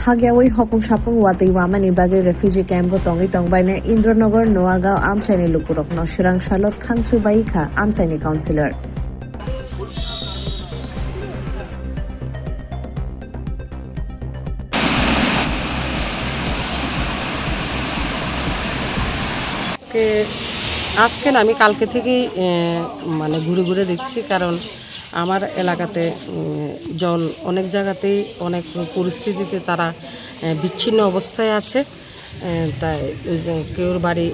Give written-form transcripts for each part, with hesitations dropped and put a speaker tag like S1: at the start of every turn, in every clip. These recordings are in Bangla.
S1: thagyawai hopung sapung watei wamani bagi refugee camp tongi tongbaine Indranagar Noagaon Amsaini lukurokno Sirang Salot Khangsu Baikha Amsaini councillor
S2: আজকে না আমি কালকে থেকেই মানে ঘুরে ঘুরে দেখছি, কারণ আমার এলাকাতে জল অনেক জায়গাতেই অনেক পরিস্থিতিতে তারা বিচ্ছিন্ন অবস্থায় আছে। তাই কেউর বাড়ি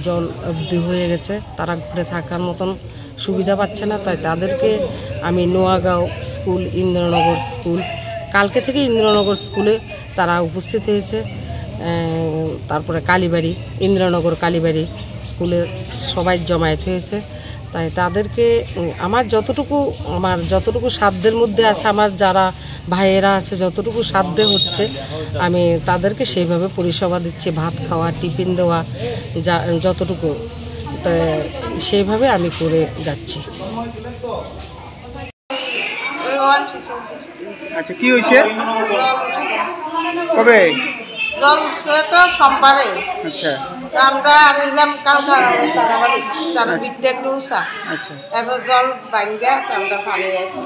S2: জল অবধি হয়ে গেছে, তারা ঘুরে থাকার মতন সুবিধা পাচ্ছে না। তাই তাদেরকে আমি নোয়াগাঁও স্কুল, ইন্দ্রনগর স্কুল, কালকে থেকে ইন্দ্রনগর স্কুলে তারা উপস্থিত হয়েছে। তারপরে কালীবাড়ি, ইন্দ্রনগর কালীবাড়ি স্কুলে সবাই জমায়েত হয়েছে। তাই তাদেরকে আমার যতটুকু সাধ্যের মধ্যে আছে, আমার যারা ভাইয়েরা আছে যতটুকু সাধ্যে হচ্ছে, আমি তাদেরকে সেইভাবে পরিষেবা দিচ্ছি। ভাত খাওয়া, টিফিন দেওয়া, যতটুকু সেইভাবে আমি করে যাচ্ছি।
S3: আচ্ছা, কি হয়েছে? কবে?
S4: জল উঠছে তো সোমবারে।
S3: আচ্ছা,
S4: আমরা আসছিলাম কালকা তারাবাড়ি, তারা বিদ্যা একটু উঁচা।
S3: আচ্ছা,
S4: এবার জল ভাঙ্গা আমরা পালে আছি।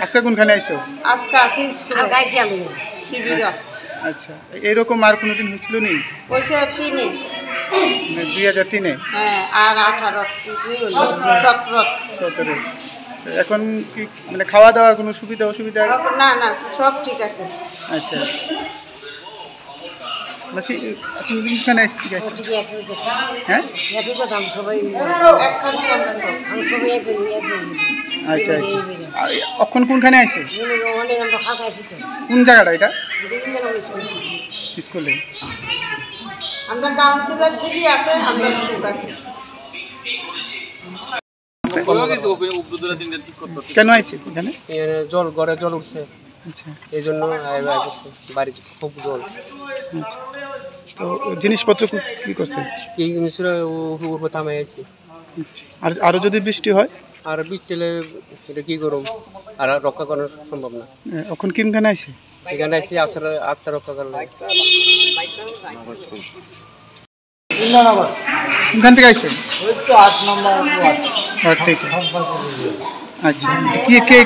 S3: আজকে কোনখানে আইছো?
S4: আজকে আসি স্কুলে গাইছি আমি শিবির।
S3: আচ্ছা, এরকম আর কোনোদিন হয়েছিল নি?
S4: হয়েছে 3-এ,
S3: 2003-এ।
S4: হ্যাঁ, আর 18-17।
S3: এখন কি মানে খাওয়া দাওয়ার কোনো সুবিধা অসুবিধা?
S4: না না, সব ঠিক আছে।
S3: আচ্ছা, আপনি কোনখানে আসছি? হ্যাঁ, আচ্ছা আচ্ছা। এখন কোনখানে আছে? কোন জায়গাটা এটা? স্কুলে।
S4: আমরা কাউন্সিলর দিদি আছে, আমরা সুখ আছে।
S3: কেন আইছে এখানে?
S5: জল ঘরে জল উঠছে,
S3: আচ্ছা,
S5: এই জন্য বাড়ি খুব জল।
S3: আচ্ছা, তো জিনিসপত্র কি করছে?
S5: এই জিনিসের উপর থামে আছি।
S3: আর আরো যদি বৃষ্টি হয়?
S5: আর বৃষ্টি হলে এটা কি করব, আর রক্ষা করা সম্ভব না।
S3: এখন কিনখানে আইছে?
S5: এখানে আছি আসলে আত্মা রক্ষা করা লাগে।
S4: ইন্দ্রনগর।
S3: কোনখান থেকে আইছে?
S4: ওই তো 8 নম্বর ওয়ার্ড।
S3: ঠিক। আচ্ছা,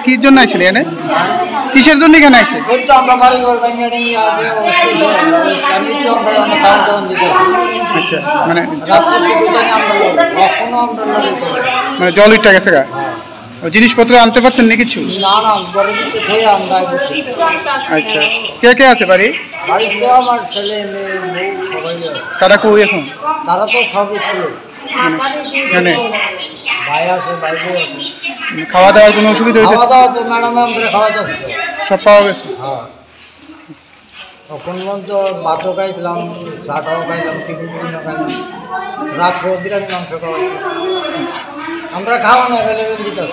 S3: কি জন্য আইছেন এখানে? কিসের জন্য এখানে আইছে?
S4: ওই তো আমরা বাড়ি ঘর ভাঙিয়ে নিয়ে আগে আমি তো আমরা অনেক কাউন্টার দিতে।
S3: আচ্ছা, মানে
S4: রাতে টিভি জানি আমরা কখনো আমরা
S3: মানে জল উঠে গেছে গা? জিনিসপত্র আনতে পারছেন না কিছু?
S4: না না, ঘরে দিতে থেকে আমরা বসে।
S3: আচ্ছা, কে কে আছে বাড়ি?
S4: বাড়িতে আমার ছেলে মেয়ে বউ সবাই আছে।
S3: তারা কই এখন?
S4: তারা তো সব ছিল
S3: মানে
S4: ভাই আছে, ভাই বউ আছে।
S3: খাওয়া দাওয়ার কোনো অসুবিধা হয়েছে?
S4: খাওয়া দাওয়া তো ম্যাডাম আমরা খাওয়াতে আসি তো
S3: সব পাওয়া গেছে?
S4: হ্যাঁ, তখন পর্যন্ত ভাতও খাইছিলাম, চাটাও খাইলাম, টিফিন খাইলাম, রাত্রেও বিরিয়ানি মাংস খাওয়াই। আমরা খাওয়ানো অ্যাভেলেবেল দিতে